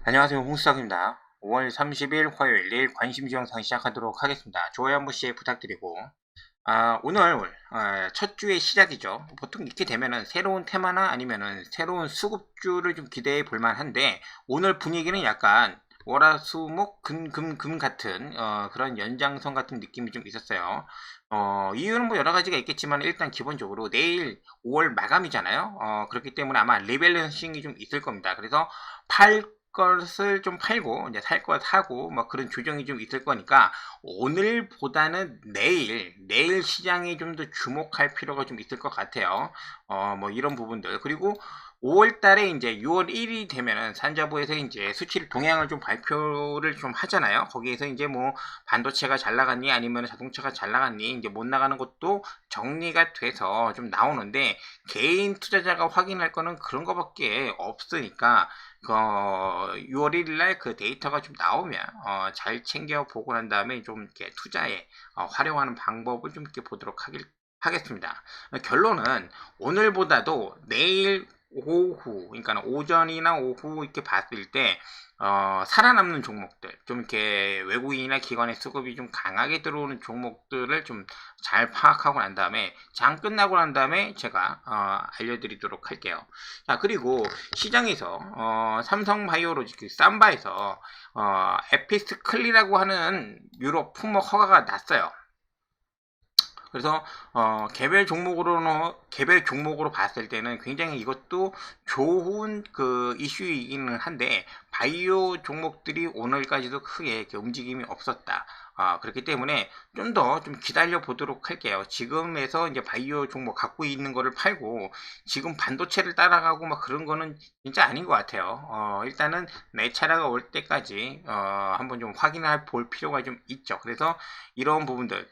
안녕하세요. 홍수석입니다. 5월 30일 화요일 내일 관심주 영상 시작하도록 하겠습니다. 좋아요 한 번씩 부탁드리고 오늘 첫 주의 시작이죠. 보통 이렇게 되면은 새로운 테마나 아니면은 새로운 수급주를 좀 기대해 볼 만한데 오늘 분위기는 약간 월화수목 금 같은 그런 연장선 같은 느낌이 좀 있었어요. 이유는 뭐 여러 가지가 있겠지만 일단 기본적으로 내일 5월 마감이잖아요. 그렇기 때문에 아마 리밸런싱이 좀 있을 겁니다. 그래서 팔 것을 좀 팔고 이제 살 거 사고 뭐 그런 조정이 좀 있을 거니까 오늘보다는 내일 시장에 좀 더 주목할 필요가 좀 있을 것 같아요. 뭐 이런 부분들. 그리고 5월 달에 이제 6월 1일이 되면은 산자부에서 이제 수출 동향을 좀 발표를 좀 하잖아요. 거기에서 이제 뭐 반도체가 잘 나갔니 아니면 자동차가 잘 나갔니 이제 못 나가는 것도 정리가 돼서 좀 나오는데 개인 투자자가 확인할 거는 그런 거밖에 없으니까 6월 1일 날 그 데이터가 좀 나오면 잘 챙겨 보고 난 다음에 좀 이렇게 투자에 활용하는 방법을 좀 이렇게 보도록 하겠습니다. 결론은 오늘보다도 내일 오후, 그러니까 오전이나 오후 이렇게 봤을 때 살아남는 종목들, 좀 이렇게 외국인이나 기관의 수급이 좀 강하게 들어오는 종목들을 좀 잘 파악하고 난 다음에 장 끝나고 난 다음에 제가 알려드리도록 할게요. 자, 그리고 시장에서 삼성바이오로직 삼바에서 에피스 클리라고 하는 유럽 품목 허가가 났어요. 그래서 개별 종목으로 봤을 때는 굉장히 이것도 좋은 그 이슈이기는 한데 바이오 종목들이 오늘까지도 크게 이렇게 움직임이 없었다. 그렇기 때문에 좀 더 좀 기다려 보도록 할게요. 지금에서 이제 바이오 종목 갖고 있는 거를 팔고 지금 반도체를 따라가고 막 그런 거는 진짜 아닌 것 같아요. 일단은 내 차례가 올 때까지 한번 좀 확인해 볼 필요가 좀 있죠. 그래서 이런 부분들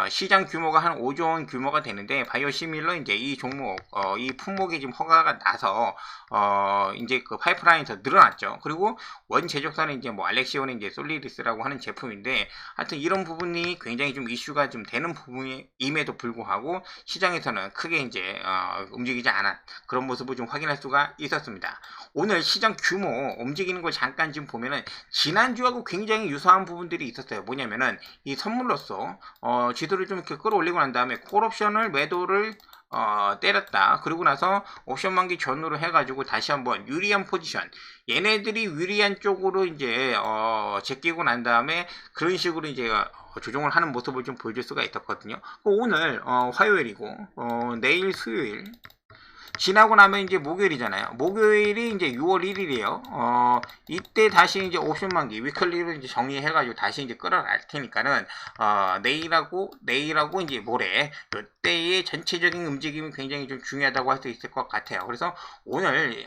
시장 규모가 한 5조 원 규모가 되는데 바이오시밀러 이제 이 종목 이 품목이 지금 허가가 나서 이제 그 파이프라인에서 늘어났죠. 그리고 원 제조사는 이제 뭐 알렉시온의 이제 솔리리스라고 하는 제품인데 하여튼 이런 부분이 굉장히 좀 이슈가 좀 되는 부분임에도 불구하고 시장에서는 크게 이제 움직이지 않은 그런 모습을 좀 확인할 수가 있었습니다. 오늘 시장 규모 움직이는 걸 잠깐 지금 보면은 지난주하고 굉장히 유사한 부분들이 있었어요. 뭐냐면은 이 선물로서 지수를 좀 이렇게 끌어올리고 난 다음에 콜옵션을 매도를 때렸다. 그러고 나서 옵션 만기 전후로 해가지고 다시 한번 유리한 포지션. 얘네들이 유리한 쪽으로 이제 제끼고 난 다음에 그런 식으로 이제 조정을 하는 모습을 좀 보여줄 수가 있었거든요. 오늘 화요일이고 내일 수요일. 지나고 나면 이제 목요일이잖아요. 목요일이 이제 6월 1일이에요. 이때 다시 이제 옵션 만기, 위클리로 이제 정리해가지고 다시 이제 끌어갈 테니까는, 내일하고 이제 모레, 이때의 전체적인 움직임이 굉장히 좀 중요하다고 할 수 있을 것 같아요. 그래서 오늘,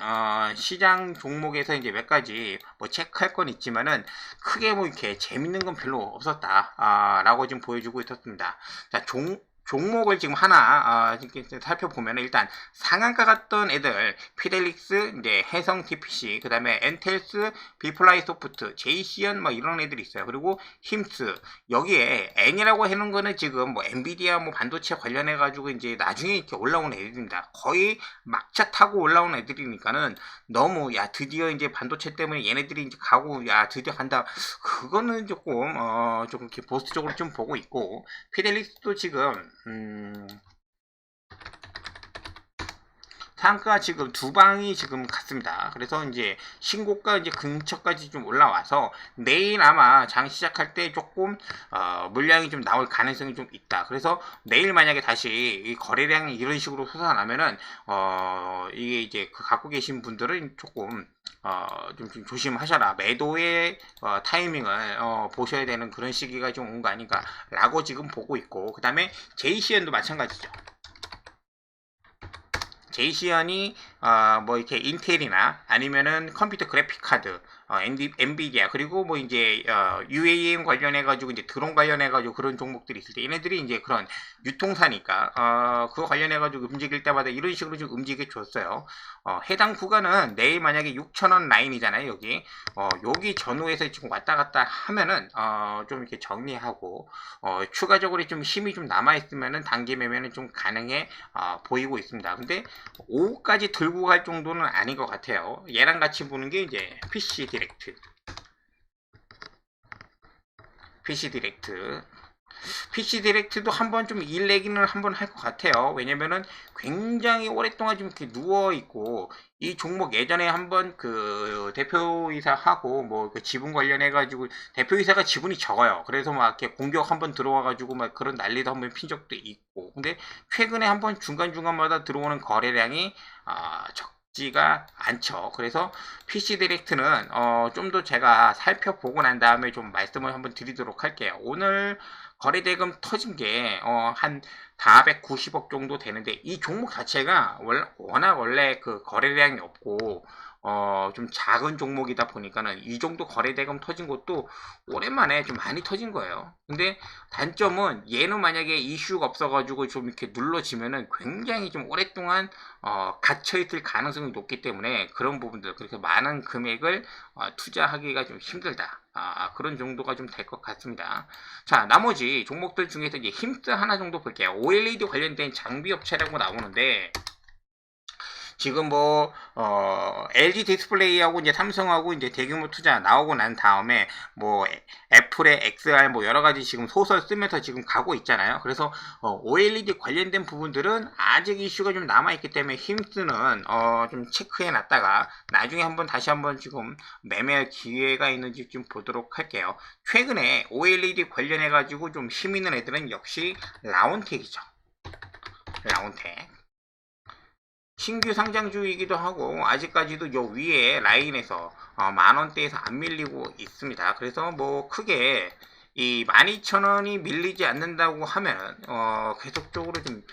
시장 종목에서 이제 몇 가지 뭐 체크할 건 있지만은, 크게 뭐 이렇게 재밌는 건 별로 없었다, 라고 지금 보여주고 있었습니다. 자, 종목을 지금 하나 살펴보면 일단 상한가 갔던 애들 피델릭스, 이제 해성 TPC, 그 다음에 엔텔스, 비플라이 소프트, 제이시언 뭐 이런 애들이 있어요. 그리고 힘스 여기에 N이라고 해놓은 거는 지금 뭐 엔비디아 뭐 반도체 관련해 가지고 이제 나중에 이렇게 올라오는 애들입니다. 거의 막차 타고 올라오는 애들이니까는 너무 야 드디어 이제 반도체 때문에 얘네들이 이제 가고 야 드디어 간다. 그거는 조금 조금 이렇게 보수적으로 좀 보고 있고 피델릭스도 지금 상가 지금 두 방이 지금 갔습니다. 그래서 이제 신고가 이제 근처까지 좀 올라와서 내일 아마 장 시작할 때 조금 물량이 좀 나올 가능성이 좀 있다. 그래서 내일 만약에 다시 이 거래량이 이런 식으로 솟아나면은 이게 이제 그 갖고 계신 분들은 조금 좀 조심하셔라. 매도의 타이밍을 보셔야 되는 그런 시기가 좀 온 거 아닌가 라고 지금 보고 있고, 그 다음에 JCN도 마찬가지죠. JCN이 뭐 이렇게 인텔이나 아니면은 컴퓨터 그래픽 카드, 엔비디아, 그리고 뭐 이제 UAM 관련해 가지고 이제 드론 관련해 가지고 그런 종목들이 있을 때 얘네들이 이제 그런 유통사니까 그거 관련해 가지고 움직일 때마다 이런 식으로 좀 움직여 줬어요. 해당 구간은 내일 만약에 6,000원 라인이잖아요. 여기 전후에서 지금 왔다 갔다 하면은 좀 이렇게 정리하고 추가적으로 좀 힘이 좀 남아 있으면은 단기 매매는 좀 가능해 보이고 있습니다. 근데 5까지 들고 갈 정도는 아닌 것 같아요. 얘랑 같이 보는 게 이제 PC 디렉트. PC 디렉트. PC 디렉트도 한번 좀 일내기는 한번 할 것 같아요. 왜냐면은 굉장히 오랫동안 좀 이렇게 누워있고, 이 종목 예전에 한번 그 대표이사하고 뭐 그 지분 관련해가지고 대표이사가 지분이 적어요. 그래서 막 이렇게 공격 한번 들어와가지고 막 그런 난리도 한번 핀 적도 있고, 근데 최근에 한번 중간중간마다 들어오는 거래량이 적지가 않죠. 그래서 PC 디렉트는 좀 더 제가 살펴보고 난 다음에 좀 말씀을 한번 드리도록 할게요. 오늘 거래대금 터진 게 한 490억 정도 되는데, 이 종목 자체가 워낙 원래 그 거래량이 없고 좀 작은 종목이다 보니까는 이 정도 거래대금 터진 것도 오랜만에 좀 많이 터진 거예요. 근데 단점은 얘는 만약에 이슈가 없어가지고 좀 이렇게 눌러지면은 굉장히 좀 오랫동안 갇혀있을 가능성이 높기 때문에 그런 부분들, 그래서 많은 금액을 투자하기가 좀 힘들다. 그런 정도가 좀 될 것 같습니다. 자, 나머지 종목들 중에서 이제 힘스 하나 정도 볼게요. OLED 관련된 장비 업체라고 나오는데, 지금 뭐 LG 디스플레이하고 이제 삼성하고 이제 대규모 투자 나오고 난 다음에 뭐 애플의 XR 뭐 여러 가지 지금 소설 쓰면서 지금 가고 있잖아요. 그래서 OLED 관련된 부분들은 아직 이슈가 좀 남아 있기 때문에 힘쓰는 좀 체크해 놨다가 나중에 한번 다시 한번 지금 매매할 기회가 있는지 좀 보도록 할게요. 최근에 OLED 관련해 가지고 좀 힘 있는 애들은 역시 라운텍이죠. 라운텍. 신규 상장주이기도 하고 아직까지도 요 위에 라인에서 만원대에서 안 밀리고 있습니다. 그래서 뭐 크게 이 12,000원이 밀리지 않는다고 하면 계속적으로 좀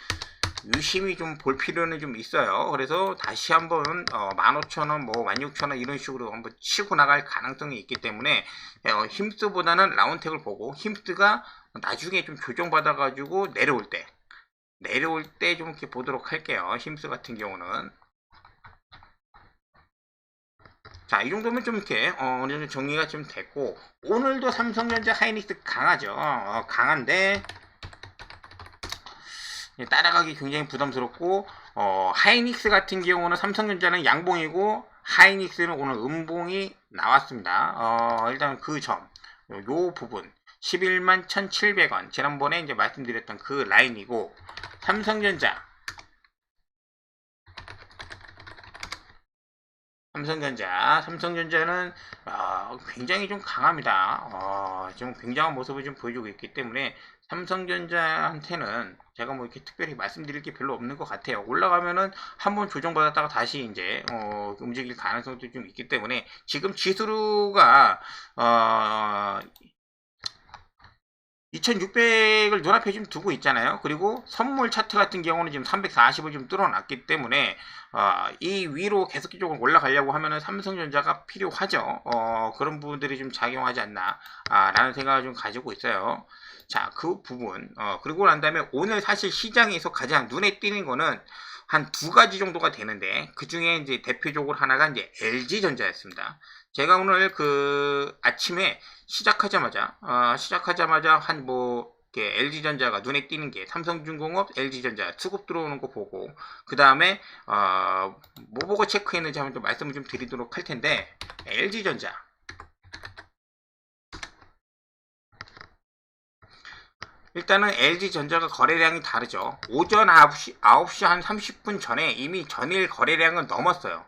유심히 좀 볼 필요는 좀 있어요. 그래서 다시 한번 15,000원 뭐 16,000원 이런 식으로 한번 치고 나갈 가능성이 있기 때문에 힘스보다는 라운텍을 보고, 힘스가 나중에 좀 조정받아 가지고 내려올 때 좀 이렇게 보도록 할게요. 힘스 같은 경우는. 자, 이 정도면 좀 이렇게 어느 정도 정리가 좀 됐고, 오늘도 삼성전자 하이닉스 강하죠. 강한데 따라가기 굉장히 부담스럽고, 하이닉스 같은 경우는 삼성전자는 양봉이고 하이닉스는 오늘 음봉이 나왔습니다. 일단 그 점, 요 부분 11만 1,700원 지난번에 이제 말씀드렸던 그 라인이고, 삼성전자는 굉장히 좀 강합니다. 좀 굉장한 모습을 좀 보여주고 있기 때문에 삼성전자한테는 제가 뭐 이렇게 특별히 말씀드릴 게 별로 없는 것 같아요. 올라가면은 한번 조정받았다가 다시 이제 움직일 가능성도 좀 있기 때문에, 지금 지수가 2600을 눈앞에 좀 두고 있잖아요. 그리고 선물 차트 같은 경우는 지금 340을 좀 뚫어놨기 때문에 이 위로 계속적으로 올라가려고 하면은 삼성전자가 필요하죠. 그런 부분들이 좀 작용하지 않나 라는 생각을 좀 가지고 있어요. 자, 그 부분 그리고 난 다음에 오늘 사실 시장에서 가장 눈에 띄는 거는 한 두 가지 정도가 되는데, 그 중에 이제 대표적으로 하나가 이제 LG전자였습니다. 제가 오늘 그 아침에 시작하자마자 한 뭐 LG전자가 눈에 띄는 게 삼성중공업, LG전자 수급 들어오는 거 보고, 그 다음에 뭐 보고 체크했는지 한번 좀 말씀을 좀 드리도록 할 텐데, LG전자 일단은 LG전자가 거래량이 다르죠. 오전 9시 한 30분 전에 이미 전일 거래량은 넘었어요.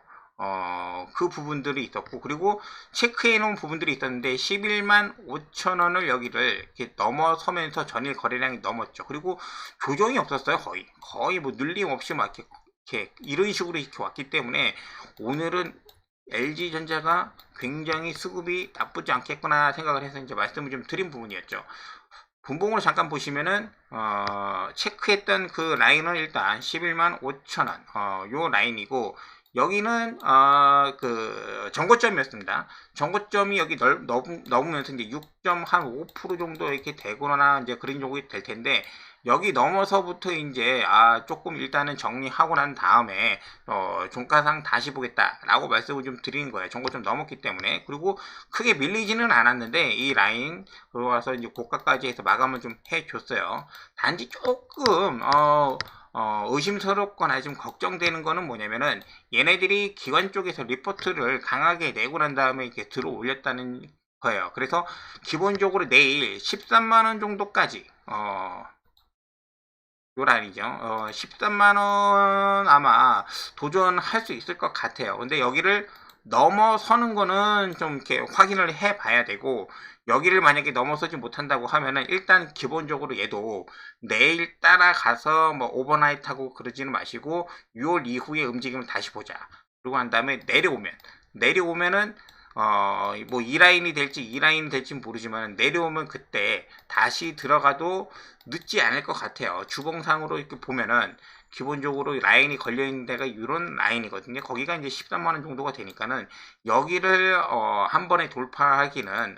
그 부분들이 있었고, 그리고 체크해 놓은 부분들이 있었는데 11만 5천원을 여기를 이렇게 넘어서면서 전일 거래량이 넘었죠. 그리고 조정이 없었어요. 거의 뭐 늘림 없이 막 이렇게 이런 식으로 이렇게 왔기 때문에 오늘은 LG전자가 굉장히 수급이 나쁘지 않겠구나 생각을 해서 이제 말씀을 좀 드린 부분이었죠. 분봉으로 잠깐 보시면은 체크했던 그 라인은 일단 11만 5천원 요 라인이고, 여기는 그 정고점이었습니다. 정고점이 여기 넘으면서 이제 6.5% 정도 이렇게 되거나 이제 그런 정도 될 텐데, 여기 넘어서부터 이제 조금 일단은 정리하고 난 다음에 종가상 다시 보겠다라고 말씀을 좀 드리는 거예요. 정고점 넘었기 때문에. 그리고 크게 밀리지는 않았는데 이 라인 들어와서 이제 고가까지 해서 마감을 좀 해줬어요. 단지 조금 의심스럽거나 좀 걱정되는 거는 뭐냐면은 얘네들이 기관 쪽에서 리포트를 강하게 내고 난 다음에 이렇게 들어 올렸다는 거예요. 그래서 기본적으로 내일 13만원 정도까지 요 라인이죠. 13만원 아마 도전할 수 있을 것 같아요. 근데 여기를 넘어서는 거는 좀 이렇게 확인을 해 봐야 되고, 여기를 만약에 넘어서지 못한다고 하면은 일단 기본적으로 얘도 내일 따라가서 뭐 오버나이트 하고 그러지는 마시고 6월 이후에 움직임을 다시 보자. 그리고 난 다음에 내려오면은 뭐 2라인이 될지 2라인이 될지 모르지만 내려오면 그때 다시 들어가도 늦지 않을 것 같아요. 주봉상으로 이렇게 보면은 기본적으로 라인이 걸려있는 데가 이런 라인이거든요. 거기가 이제 13만원 정도가 되니까는 여기를 한 번에 돌파하기는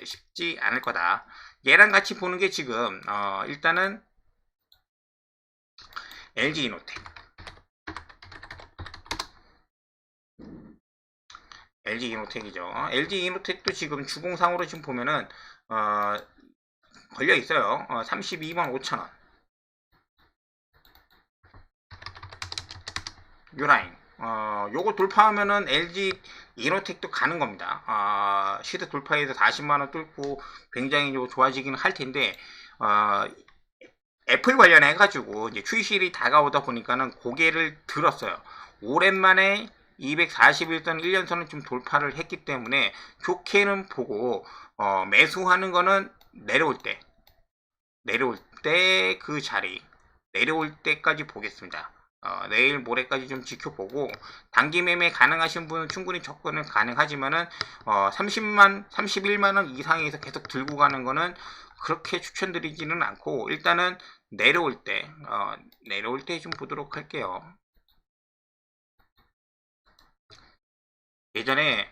쉽지 않을 거다. 얘랑 같이 보는 게 지금 일단은 LG이노텍 LG이노텍이죠. LG이노텍도 지금 주봉상으로 지금 보면은 걸려 있어요. 32만 5천원. 요 라인. 요거 돌파하면은 LG 이노텍도 가는 겁니다. 시드 돌파해서 40만원 뚫고 굉장히 좋아지긴 할 텐데, 애플 관련해가지고 이제 출시일이 다가오다 보니까는 고개를 들었어요. 오랜만에 241선 1년선을 좀 돌파를 했기 때문에 좋게는 보고, 매수하는 거는 내려올 때 그 자리, 내려올 때까지 보겠습니다. 내일 모레까지 좀 지켜보고, 단기 매매 가능하신 분은 충분히 접근은 가능하지만은 31만원 이상에서 계속 들고 가는 거는 그렇게 추천드리지는 않고, 일단은 내려올 때 좀 보도록 할게요. 예전에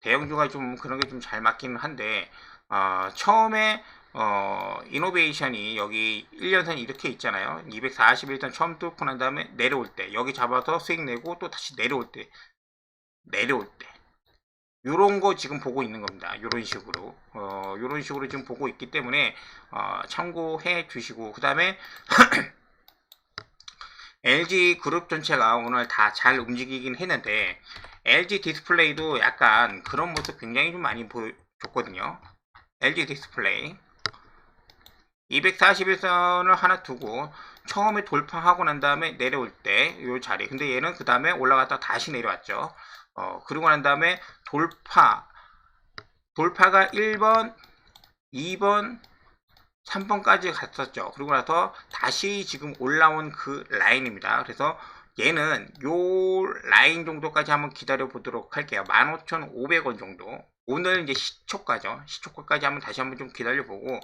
대형주가 좀 그런 게 좀 잘 맞기는 한데, 처음에 이노베이션이 여기 1년선 이렇게 있잖아요. 241선 처음 뚫고 난 다음에 내려올 때 여기 잡아서 수익 내고 또 다시 내려올 때 요런 거 지금 보고 있는 겁니다. 요런 식으로 지금 보고 있기 때문에 참고해 주시고, 그 다음에 LG 그룹 전체가 오늘 다 잘 움직이긴 했는데 LG 디스플레이도 약간 그런 모습 굉장히 좀 많이 보여줬거든요. LG 디스플레이 241선을 하나 두고 처음에 돌파하고 난 다음에 내려올 때 이 자리, 근데 얘는 그 다음에 올라갔다 다시 내려왔죠. 그리고 난 다음에 돌파가 1번 2번 3번까지 갔었죠. 그리고 나서 다시 지금 올라온 그 라인입니다. 그래서 얘는 요 라인 정도까지 한번 기다려 보도록 할게요. 15,500원 정도. 오늘 이제 시초가까지 한번 다시 한번 좀 기다려 보고,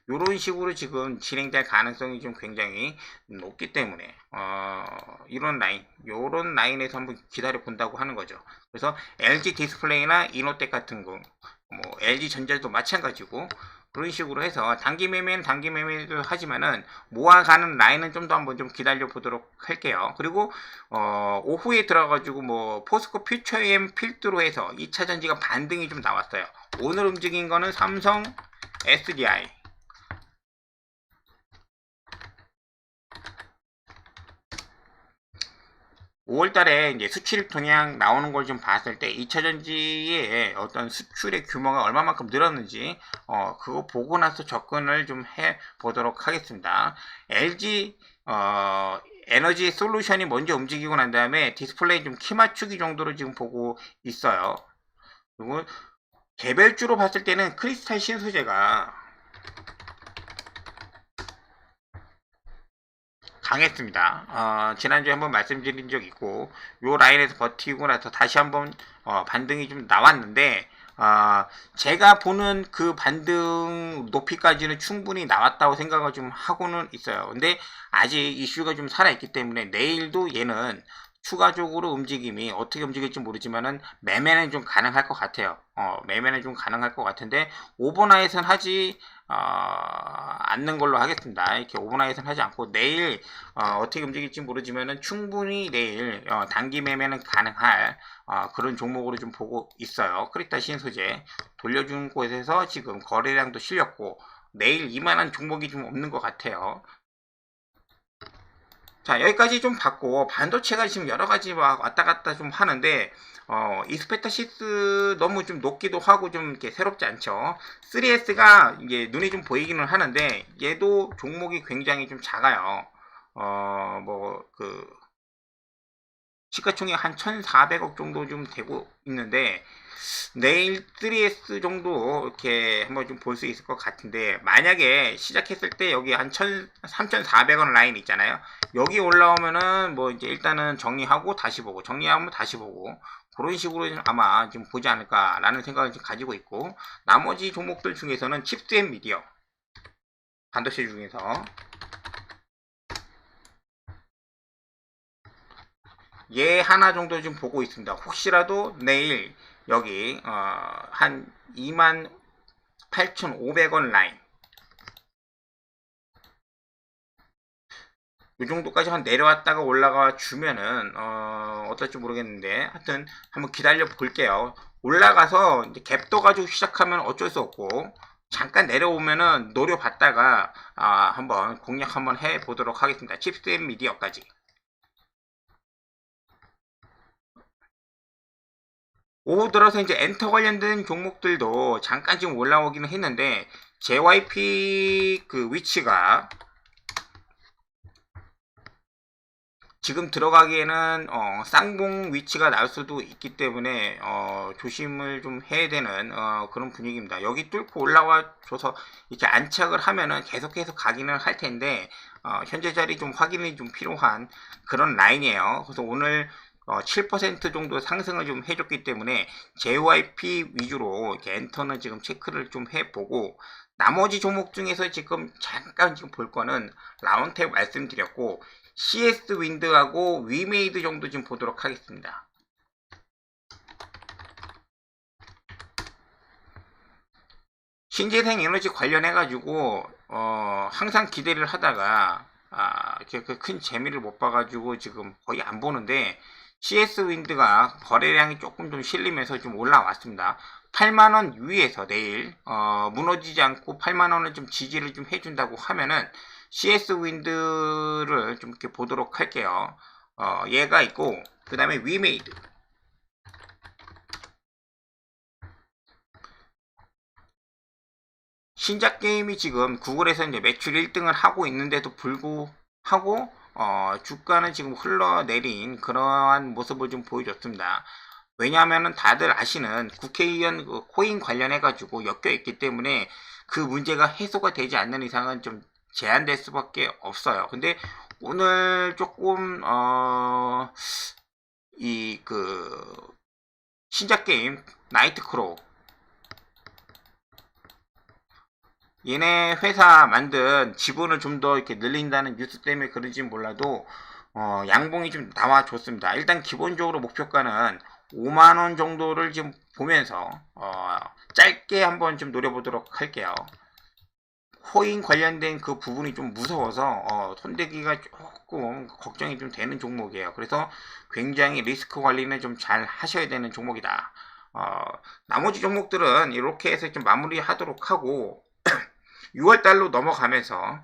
요런 식으로 지금 진행될 가능성이 좀 굉장히 높기 때문에 요런 라인에서 한번 기다려 본다고 하는 거죠. 그래서 LG 디스플레이나 이노텍 같은 거, 뭐 LG 전자도 마찬가지고, 그런 식으로 해서 단기 매매는 단기 매매를 하지만은 모아가는 라인은 좀 더 한번 좀 기다려 보도록 할게요. 그리고 오후에 들어가지고 뭐 포스코 퓨처엠 필드로 해서 2차 전지가 반등이 좀 나왔어요. 오늘 움직인 거는 삼성 SDI 5월달에 이제 수출 동향 나오는 걸 좀 봤을 때 2차 전지의 어떤 수출의 규모가 얼마만큼 늘었는지 그거 보고 나서 접근을 좀 해 보도록 하겠습니다. LG 에너지 솔루션이 먼저 움직이고 난 다음에 디스플레이 좀 키 맞추기 정도로 지금 보고 있어요. 그리고 개별주로 봤을 때는 크리스탈 신소재가 강했습니다. 지난주에 한번 말씀드린 적 있고, 요 라인에서 버티고 나서 다시 한번 반등이 좀 나왔는데, 제가 보는 그 반등 높이까지는 충분히 나왔다고 생각을 좀 하고는 있어요. 근데 아직 이슈가 좀 살아있기 때문에 내일도 얘는 추가적으로 움직임이 어떻게 움직일지 모르지만은 매매는 좀 가능할 것 같아요. 매매는 좀 가능할 것 같은데 오버나잇은 하지 않는 걸로 하겠습니다. 이렇게 오버나잇은 하지 않고 내일 어떻게 움직일지 모르지만은 충분히 내일 단기 매매는 가능할 그런 종목으로 좀 보고 있어요. 크리스탈 신소재 돌려준 곳에서 지금 거래량도 실렸고 내일 이만한 종목이 좀 없는 것 같아요. 자, 여기까지 좀 봤고, 반도체가 지금 여러 가지 막 왔다 갔다 좀 하는데, 이스페타시스 너무 좀 높기도 하고 좀 이렇게 새롭지 않죠. 3S가 이게 눈이 좀 보이기는 하는데, 얘도 종목이 굉장히 좀 작아요. 시가총액 한 1,400억 정도 좀 되고 있는데, 내일 3S 정도 이렇게 한번 좀 볼 수 있을 것 같은데, 만약에 시작했을 때 여기 한 3,400원 라인 있잖아요. 여기 올라오면은 뭐 이제 일단은 정리하고 다시 보고, 정리하면 다시 보고, 그런 식으로 아마 좀 보지 않을까라는 생각을 좀 가지고 있고, 나머지 종목들 중에서는 칩스 앤 미디어, 반도체 중에서 얘 하나 정도 좀 보고 있습니다. 혹시라도 내일 여기 한 28,500원 라인 이 정도까지 한 내려왔다가 올라가 주면은 어떨지 모르겠는데 하여튼 한번 기다려 볼게요. 올라가서 이제 갭도 가지고 시작하면 어쩔 수 없고 잠깐 내려오면은 노려봤다가 한번 공략 한번 해 보도록 하겠습니다. 칩스 앤 미디어까지. 오후 들어서 이제 엔터 관련된 종목들도 잠깐 지금 올라오기는 했는데 JYP 그 위치가 지금 들어가기에는 쌍봉 위치가 날 수도 있기 때문에 조심을 좀 해야 되는 그런 분위기입니다. 여기 뚫고 올라와 줘서 이렇게 안착을 하면은 계속해서 가기는 할 텐데 현재 자리 좀 확인이 좀 필요한 그런 라인이에요. 그래서 오늘 7% 정도 상승을 좀 해줬기 때문에 JYP 위주로 이렇게 엔터는 지금 체크를 좀 해보고 나머지 종목 중에서 지금 잠깐 지금 볼 거는 라운탭 말씀드렸고 CS 윈드하고 위메이드 정도 좀 보도록 하겠습니다. 신재생 에너지 관련해 가지고 항상 기대를 하다가 그 큰 재미를 못 봐가지고 지금 거의 안 보는데 CS 윈드가 거래량이 조금 좀 실리면서 좀 올라왔습니다. 8만원 위에서 내일 무너지지 않고 8만원을 좀 지지를 좀 해준다고 하면은 CS 윈드를 좀 이렇게 보도록 할게요. 얘가 있고 그 다음에 위메이드 신작 게임이 지금 구글에서 이제 매출 1등을 하고 있는데도 불구하고 주가는 지금 흘러내린 그러한 모습을 좀 보여줬습니다. 왜냐하면 다들 아시는 국회의원 그 코인 관련해 가지고 엮여 있기 때문에 그 문제가 해소가 되지 않는 이상은 좀 제한될 수밖에 없어요. 근데 오늘 조금 이 그 신작 게임 나이트크로우 얘네 회사 만든 지분을 좀 더 이렇게 늘린다는 뉴스 때문에 그런지 몰라도 양봉이 좀 나와줬습니다. 일단 기본적으로 목표가는 5만원 정도를 좀 보면서 짧게 한번 좀 노려보도록 할게요. 코인 관련된 그 부분이 좀 무서워서 손대기가 조금 걱정이 좀 되는 종목이에요. 그래서 굉장히 리스크 관리는 좀 잘 하셔야 되는 종목이다. 나머지 종목들은 이렇게 해서 좀 마무리하도록 하고 6월달로 넘어가면서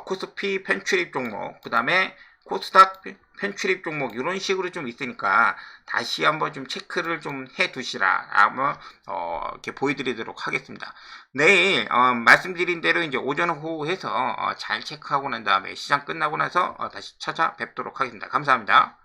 코스피 편출입 종목, 그 다음에 코스닥 편출입 종목 이런 식으로 좀 있으니까 다시 한번 좀 체크를 좀 해 두시라 한번 이렇게 보여드리도록 하겠습니다. 내일 말씀드린 대로 이제 오전 오후 해서 잘 체크하고 난 다음에 시장 끝나고 나서 다시 찾아뵙도록 하겠습니다. 감사합니다.